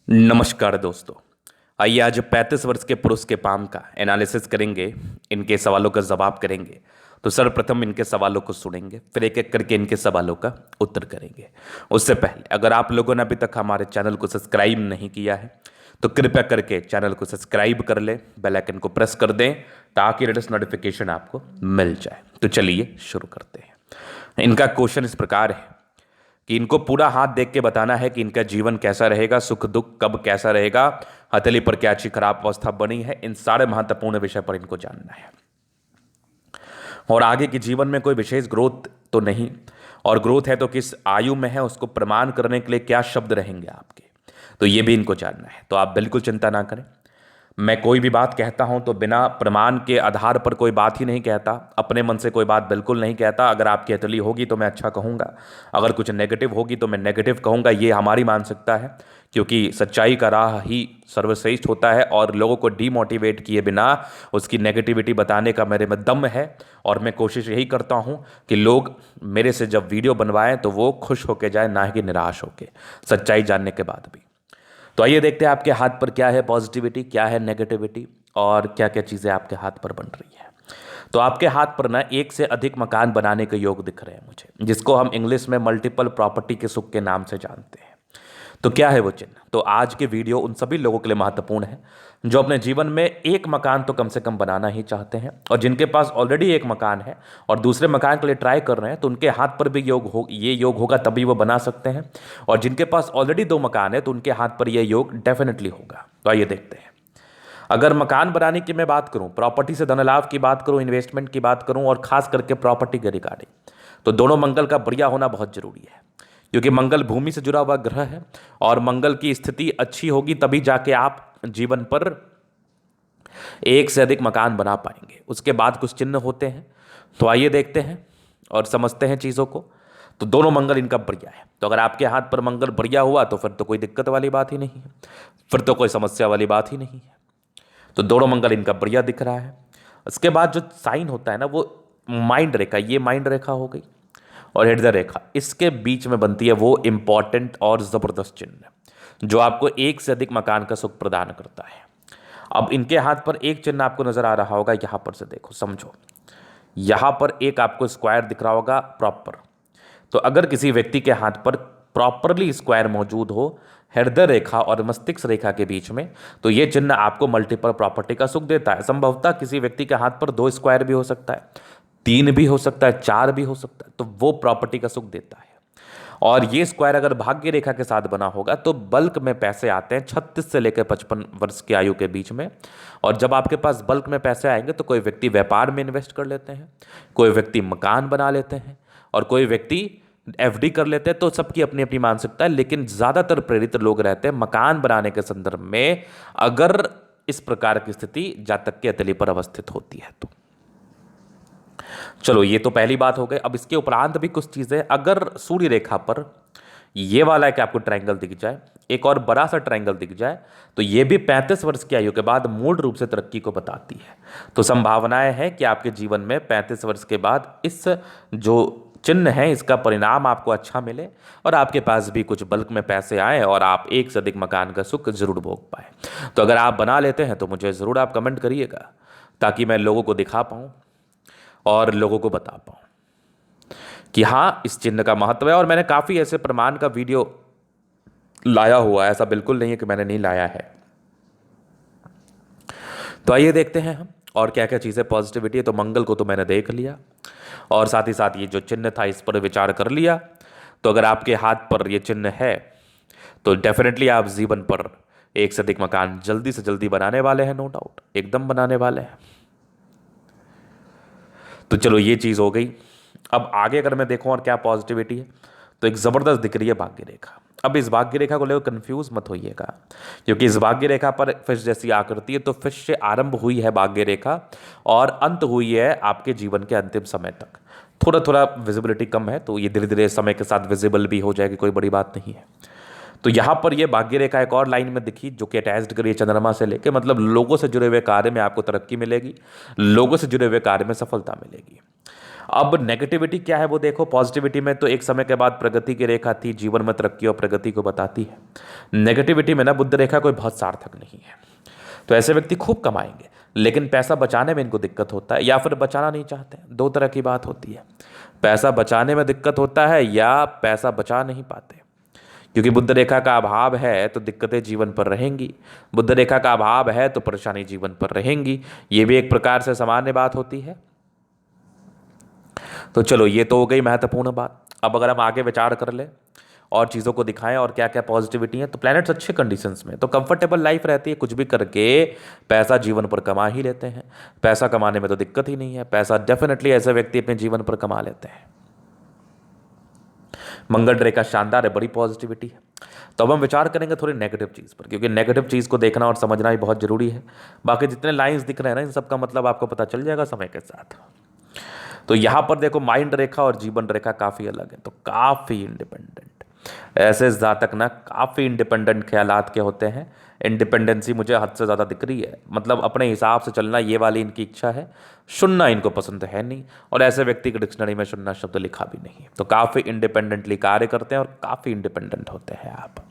नमस्कार दोस्तों। आइए आज 35 वर्ष के पुरुष के पाम का एनालिसिस करेंगे। इनके सवालों का जवाब करेंगे। तो सर्वप्रथम इनके सवालों को सुनेंगे, फिर एक एक करके इनके सवालों का उत्तर करेंगे। उससे पहले अगर आप लोगों ने अभी तक हमारे चैनल को सब्सक्राइब नहीं किया है तो कृपया करके चैनल को सब्सक्राइब कर ले, बेल आइकन को प्रेस कर दें ताकि लेटेस्ट नोटिफिकेशन आपको मिल जाए। तो चलिए शुरू करते हैं। इनका क्वेश्चन इस प्रकार है कि इनको पूरा हाथ देख के बताना है कि इनका जीवन कैसा रहेगा, सुख दुख कब कैसा रहेगा, हथेली पर क्या अच्छी खराब अवस्था बनी है, इन सारे महत्वपूर्ण विषय पर इनको जानना है। और आगे के जीवन में कोई विशेष ग्रोथ तो नहीं, और ग्रोथ है तो किस आयु में है, उसको प्रमाण करने के लिए क्या शब्द रहेंगे आपके, तो ये भी इनको जानना है। तो आप बिल्कुल चिंता ना करें। मैं कोई भी बात कहता हूं तो बिना प्रमाण के आधार पर कोई बात ही नहीं कहता, अपने मन से कोई बात बिल्कुल नहीं कहता। अगर आपकी अतली होगी तो मैं अच्छा कहूँगा, अगर कुछ नेगेटिव होगी तो मैं नेगेटिव कहूँगा। ये हमारी मानसिकता है, क्योंकि सच्चाई का राह ही सर्वश्रेष्ठ होता है और लोगों को डीमोटिवेट किए बिना उसकी नेगेटिविटी बताने का मेरे में दम है। और मैं कोशिश यही करता हूँ कि लोग मेरे से जब वीडियो बनवाएं तो वो खुश होके जाए, ना कि निराश होके, सच्चाई जानने के बाद भी। तो आइए देखते हैं आपके हाथ पर क्या है पॉजिटिविटी, क्या है नेगेटिविटी, और क्या क्या चीज़ें आपके हाथ पर बन रही है। तो आपके हाथ पर ना एक से अधिक मकान बनाने के योग दिख रहे हैं मुझे, जिसको हम इंग्लिश में मल्टीपल प्रॉपर्टी के सुख के नाम से जानते हैं। तो क्या है वो चिन्ह? तो आज के वीडियो उन सभी लोगों के लिए महत्वपूर्ण है जो अपने जीवन में एक मकान तो कम से कम बनाना ही चाहते हैं, और जिनके पास ऑलरेडी एक मकान है और दूसरे मकान के लिए ट्राई कर रहे हैं, तो उनके हाथ पर भी ये योग होगा, तभी वो बना सकते हैं। और जिनके पास ऑलरेडी दो मकान है तो उनके हाथ पर यह योग डेफिनेटली होगा। तो आइए देखते हैं। अगर मकान बनाने की मैं बात करूं, प्रॉपर्टी से धन लाभ की बात करूं, इन्वेस्टमेंट की बात करूं, और खास करके प्रॉपर्टी के रिगार्डिंग, तो दोनों मंगल का बढ़िया होना बहुत जरूरी है, क्योंकि मंगल भूमि से जुड़ा हुआ ग्रह है और मंगल की स्थिति अच्छी होगी तभी जाके आप जीवन पर एक से अधिक मकान बना पाएंगे। उसके बाद कुछ चिन्ह होते हैं, तो आइए देखते हैं और समझते हैं चीज़ों को। तो दोनों मंगल इनका बढ़िया है। तो अगर आपके हाथ पर मंगल बढ़िया हुआ तो फिर तो कोई दिक्कत वाली बात ही नहीं है, फिर तो कोई समस्या वाली बात ही नहीं है। तो दोनों मंगल इनका बढ़िया दिख रहा है। उसके बाद जो साइन होता है ना, वो माइंड रेखा, ये माइंड रेखा हो गई और हृदय रेखा, इसके बीच में बनती है वो इंपॉर्टेंट और जबरदस्त चिन्ह जो आपको एक से अधिक मकान का सुख प्रदान करता है। अब इनके हाथ पर एक चिन्ह आपको नजर आ रहा होगा, यहां पर से देखो, समझो, यहां पर एक आपको स्क्वायर दिख रहा होगा प्रॉपर। तो अगर किसी व्यक्ति के हाथ पर प्रॉपरली स्क्वायर मौजूद हो हृदय रेखा और मस्तिष्क रेखा के बीच में, तो यह चिन्ह आपको मल्टीपल प्रॉपर्टी का सुख देता है। संभवतः किसी व्यक्ति के हाथ पर दो स्क्वायर भी हो सकता है, तीन भी हो सकता है, चार भी हो सकता है, तो वो प्रॉपर्टी का सुख देता है। और ये स्क्वायर अगर भाग्य रेखा के साथ बना होगा तो बल्क में पैसे आते हैं 36 से लेकर 55 वर्ष की आयु के बीच में। और जब आपके पास बल्क में पैसे आएंगे तो कोई व्यक्ति व्यापार में इन्वेस्ट कर लेते हैं, कोई व्यक्ति मकान बना लेते हैं, और कोई व्यक्ति एफडी कर लेते हैं। तो सबकी अपनी अपनी मानसिकता है, लेकिन ज़्यादातर प्रेरित लोग रहते हैं मकान बनाने के संदर्भ में, अगर इस प्रकार की स्थिति जातक के अतली पर अवस्थित होती है तो। चलो, ये तो पहली बात हो गई। अब इसके उपरांत भी कुछ चीज़ें, अगर सूर्य रेखा पर ये वाला है कि आपको ट्रायंगल दिख जाए, एक और बड़ा सा ट्रायंगल दिख जाए, तो ये भी 35 वर्ष की आयु के बाद मूल रूप से तरक्की को बताती है। तो संभावनाएं हैं कि आपके जीवन में 35 वर्ष के बाद इस जो चिन्ह है इसका परिणाम आपको अच्छा मिले और आपके पास भी कुछ बल्क में पैसे आए और आप एक से अधिक मकान का सुख जरूर भोग पाए। तो अगर आप बना लेते हैं तो मुझे ज़रूर आप कमेंट करिएगा, ताकि मैं लोगों को दिखा पाऊँ और लोगों को बता पाऊँ कि हाँ, इस चिन्ह का महत्व है। और मैंने काफ़ी ऐसे प्रमाण का वीडियो लाया हुआ है, ऐसा बिल्कुल नहीं है कि मैंने नहीं लाया है। तो आइए देखते हैं हम और क्या क्या चीज़ें पॉजिटिविटी है। तो मंगल को तो मैंने देख लिया, और साथ ही साथ ये जो चिन्ह था इस पर विचार कर लिया। तो अगर आपके हाथ पर ये चिन्ह है तो डेफिनेटली आप जीवन पर एक से अधिक मकान जल्दी से जल्दी बनाने वाले हैं, नो डाउट, एकदम बनाने वाले हैं। तो चलो, ये चीज़ हो गई। अब आगे अगर मैं देखूं और क्या पॉजिटिविटी है, तो एक ज़बरदस्त दिख रही है भाग्य रेखा। अब इस भाग्य रेखा को लेकर कंफ्यूज मत होइएगा, क्योंकि इस भाग्य रेखा पर फिश जैसी आकृति है। तो फिश से आरंभ हुई है भाग्य रेखा और अंत हुई है आपके जीवन के अंतिम समय तक। थोड़ा थोड़ा विजिबिलिटी कम है, तो ये धीरे धीरे समय के साथ विजिबल भी हो जाएगी, कोई बड़ी बात नहीं है। तो यहाँ पर ये भाग्य रेखा एक और लाइन में दिखी जो कि अटैच्ड करी है चंद्रमा से लेके, मतलब लोगों से जुड़े हुए कार्य में आपको तरक्की मिलेगी, लोगों से जुड़े हुए कार्य में सफलता मिलेगी। अब नेगेटिविटी क्या है वो देखो। पॉजिटिविटी में तो एक समय के बाद प्रगति की रेखा थी, जीवन में तरक्की और प्रगति को बताती है। नेगेटिविटी में ना बुध रेखा कोई बहुत सार्थक नहीं है। तो ऐसे व्यक्ति खूब कमाएंगे, लेकिन पैसा बचाने में इनको दिक्कत होता है, या फिर बचाना नहीं चाहते। दो तरह की बात होती है, पैसा बचाने में दिक्कत होता है या पैसा बचा नहीं पाते। क्योंकि बुध रेखा का अभाव है तो दिक्कतें जीवन पर रहेंगी, बुध रेखा का अभाव है तो परेशानी जीवन पर रहेंगी। ये भी एक प्रकार से सामान्य बात होती है। तो चलो, ये तो हो गई महत्वपूर्ण बात। अब अगर हम आगे विचार कर ले और चीज़ों को दिखाएं और क्या क्या पॉजिटिविटी है, तो प्लैनेट्स अच्छे कंडीशंस में तो कंफर्टेबल लाइफ रहती है, कुछ भी करके पैसा जीवन पर कमा ही लेते हैं। पैसा कमाने में तो दिक्कत ही नहीं है, पैसा डेफिनेटली ऐसे व्यक्ति अपने जीवन पर कमा लेते हैं। मंगल रेखा शानदार है, बड़ी पॉजिटिविटी है। तो अब हम विचार करेंगे थोड़ी नेगेटिव चीज़ पर, क्योंकि नेगेटिव चीज़ को देखना और समझना भी बहुत जरूरी है। बाकी जितने लाइंस दिख रहे हैं ना, इन सब का मतलब आपको पता चल जाएगा समय के साथ। तो यहां पर देखो, माइंड रेखा और जीवन रेखा काफ़ी अलग है, तो काफ़ी इंडिपेंडेंट। ऐसे जातक ना काफ़ी इंडिपेंडेंट ख्यालात के होते हैं। इंडिपेंडेंसी मुझे हद से ज़्यादा दिख रही है, मतलब अपने हिसाब से चलना, ये वाली इनकी इच्छा है। सुनना इनको पसंद है नहीं, और ऐसे व्यक्ति की डिक्शनरी में सुनना शब्द लिखा भी नहीं है। तो काफ़ी इंडिपेंडेंटली कार्य करते हैं और काफ़ी इंडिपेंडेंट होते हैं आप।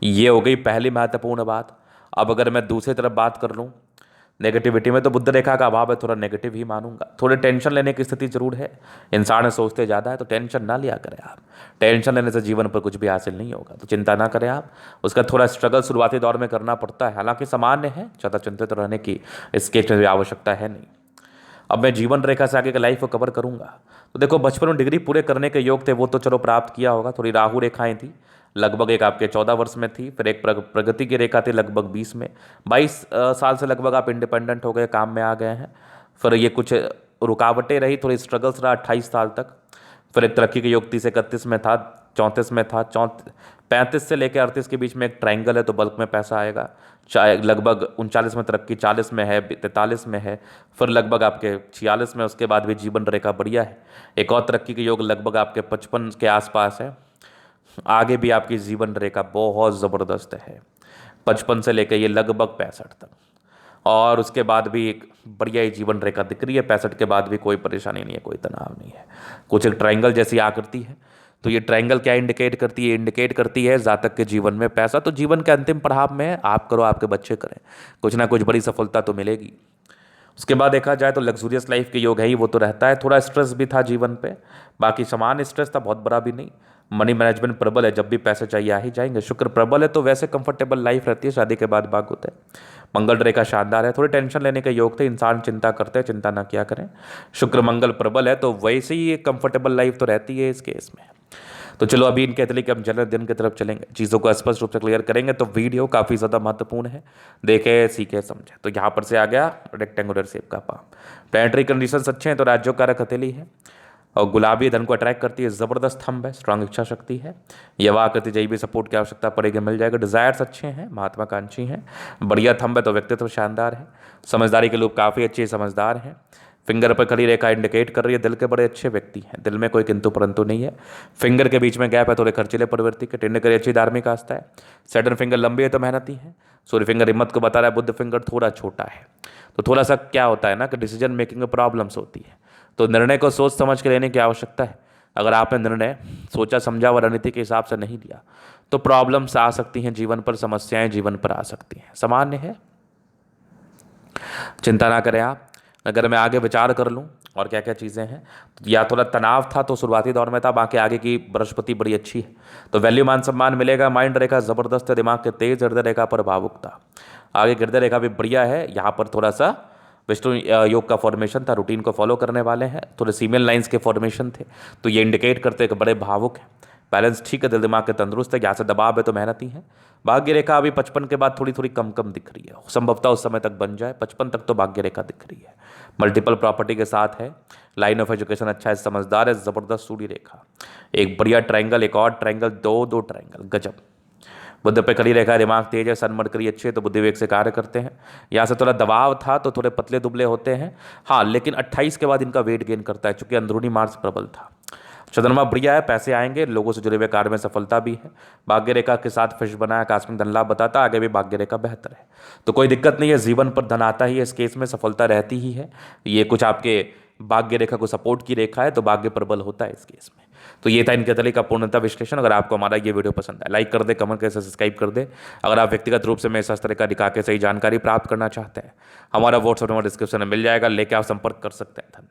ये हो गई पहली महत्वपूर्ण बात। अब अगर मैं दूसरी तरफ बात कर लूँ नेगेटिविटी में, तो बुध रेखा का अभाव है, थोड़ा नेगेटिव ही मानूंगा। थोड़े टेंशन लेने की स्थिति जरूर है, इंसान सोचते ज़्यादा है, तो टेंशन ना लिया करें आप। टेंशन लेने से जीवन पर कुछ भी हासिल नहीं होगा, तो चिंता ना करें आप। उसका थोड़ा स्ट्रगल शुरुआती दौर में करना पड़ता है, हालांकि सामान्य है, ज़्यादा चिंतित रहने की इस केस में भी आवश्यकता है नहीं। अब मैं जीवन रेखा से आगे के लाइफ को कवर करूंगा। तो देखो, बचपन में डिग्री पूरे करने के योग थे, वो तो चलो प्राप्त किया होगा। थोड़ी राहु रेखाएं थी, लगभग एक आपके 14 वर्ष में थी, फिर एक प्रगति की रेखा थी लगभग 20 में। 22 साल से लगभग आप इंडिपेंडेंट हो गए, काम में आ गए हैं। फिर ये कुछ रुकावटें रही, थोड़ी स्ट्रगल्स रहा 28 साल तक। फिर एक तरक्की के योग 30 31 में था, 34 में था, 35 से लेकर 38 के बीच में एक ट्रायंगल है, तो बल्क में पैसा आएगा। चाहे लगभग 39 में तरक्की, 40 में है, 43 में है, फिर लगभग आपके 46 में। उसके बाद भी जीवन रेखा बढ़िया है। एक और तरक्की के योग लगभग आपके 55 के आसपास है। आगे भी आपकी जीवन रेखा बहुत ज़बरदस्त है, 55 से लेकर ये लगभग 65 तक। और उसके बाद भी एक बढ़िया ही जीवन रेखा दिख रही है। 65 के बाद भी कोई परेशानी नहीं है, कोई तनाव नहीं है। कुछ एक ट्रायंगल जैसी आकृति है। तो ये ट्रायंगल क्या इंडिकेट करती है? इंडिकेट करती है जातक के जीवन में पैसा तो जीवन के अंतिम पड़ाव में है। आप करो, आपके बच्चे करें, कुछ ना कुछ बड़ी सफलता तो मिलेगी। उसके बाद देखा जाए तो लग्जूरियस लाइफ के योग है ही, वो तो रहता है। थोड़ा स्ट्रेस भी था जीवन पे, बाकी समान स्ट्रेस था, बहुत बड़ा भी नहीं। मनी मैनेजमेंट प्रबल है, जब भी पैसे चाहिए आ ही जाएंगे। शुक्र प्रबल है, तो वैसे कंफर्टेबल लाइफ रहती है, शादी के बाद भाग होता है। मंगल रेखा शानदार है, थोड़ी टेंशन लेने के योग थे, इंसान चिंता करते हैं, चिंता ना किया करें। शुक्र मंगल प्रबल है, तो वैसे ही एक कंफर्टेबल लाइफ तो रहती है इस केस में। तो चलो अभी इनके लिए कि हम जल्द दिन की तरफ चलेंगे, चीज़ों को स्पष्ट रूप से क्लियर करेंगे। तो वीडियो काफ़ी ज़्यादा महत्वपूर्ण है, देखे सीखे समझे। तो यहाँ पर से आ गया रेक्टेंगुलर शेप का पाम। प्लैनेटरी कंडीशंस अच्छे हैं, तो राज्यों का हथेली है और गुलाबी धन को अट्रैक्ट करती है, ज़बरदस्त थंब है, स्ट्रांग इच्छा शक्ति है। यह आकृति जय भी सपोर्ट की आवश्यकता पड़ेगी, मिल जाएगा। डिजायर्स अच्छे हैं, महत्वाकांक्षी हैं, बढ़िया थंब है, तो व्यक्तित्व शानदार है। समझदारी के लोग काफ़ी अच्छे समझदार हैं। फिंगर पर खड़ी रेखा इंडिकेट कर रही है दिल के बड़े अच्छे व्यक्ति हैं, दिल में कोई किंतु परंतु नहीं है। फिंगर के बीच में गैप है, थोड़े खर्चीले प्रवृत्ति के। टिंड करी अच्छी धार्मिक आस्था है। सैटर्न फिंगर लंबी है तो मेहनती है। सूर्य फिंगर हिम्मत को बता रहा है। बुध फिंगर थोड़ा छोटा है, तो थोड़ा सा क्या होता है ना कि डिसीजन मेकिंग में प्रॉब्लम्स होती है, तो निर्णय को सोच समझ के लेने की आवश्यकता है। अगर आपने निर्णय सोचा समझा व रणनीति के हिसाब से नहीं लिया तो प्रॉब्लम्स आ सकती हैं जीवन पर, समस्याएं जीवन पर आ सकती हैं, सामान्य है, चिंता ना करें आप। अगर मैं आगे विचार कर लूँ और क्या क्या चीज़ें हैं, तो या थोड़ा तनाव था तो शुरुआती दौर में था, बाकी आगे की बृहस्पति बड़ी अच्छी है, तो वैल्यू मान सम्मान मिलेगा। माइंड रेखा ज़बरदस्त है, दिमाग के तेज। हृदय रेखा पर भावुकता, आगे हृदय रेखा भी बढ़िया है। यहाँ पर थोड़ा सा विष्णु योग का फॉर्मेशन था, रूटीन को फॉलो करने वाले हैं, थोड़े सीमेल लाइंस के फॉर्मेशन थे, तो ये इंडिकेट करते हैं कि बड़े भावुक हैं। बैलेंस ठीक है, दिल दिमाग के तंदुरुस्त है। यहाँ से दबाव है तो मेहनती है। भाग्य रेखा अभी 55 के बाद थोड़ी थोड़ी कम कम दिख रही है, संभवतः उस समय तक बन जाए। 55 तक तो भाग्य रेखा दिख रही है। मल्टीपल प्रॉपर्टी के साथ है, लाइन ऑफ एजुकेशन अच्छा है, समझदार है, जबरदस्त सूर्य रेखा, एक बढ़िया ट्रायंगल, एक और ट्रायंगल, दो ट्रायंगल, गजब। बुद्ध पे खड़ी रेखा, दिमाग तेज है, सन मरकरी अच्छे, तो बुद्धि विवेक से कार्य करते हैं। यहाँ से थोड़ा दबाव था तो थोड़े पतले दुबले होते हैं, हाँ, लेकिन 28 के बाद इनका वेट गेन करता है, चूंकि अंदरूनी मार्स प्रबल था। चंद्रमा बढ़िया है, पैसे आएंगे, लोगों से जुड़े हुए कार्य में सफलता भी है। भाग्य रेखा के साथ फिश बना है, आकस्मिक धन लाभ बताता, आगे भी भाग्य रेखा बेहतर है, तो कोई दिक्कत नहीं है। जीवन पर धन आता ही है, इस केस में सफलता रहती ही है। ये कुछ आपके भाग्य रेखा को सपोर्ट की रेखा है, तो भाग्य प्रबल होता है इस केस में। तो ये था इनके तले का पूर्णतः विश्लेषण। अगर आपको हमारा ये वीडियो पसंद है, लाइक कर दे, कमेंट करके सब्सक्राइब कर दे। अगर आप व्यक्तिगत रूप से मेरे इस तरह का दिखा के सही जानकारी प्राप्त करना चाहते हैं, हमारा व्हाट्सएप नंबर डिस्क्रिप्शन में मिल जाएगा, लेके आप संपर्क कर सकते हैं।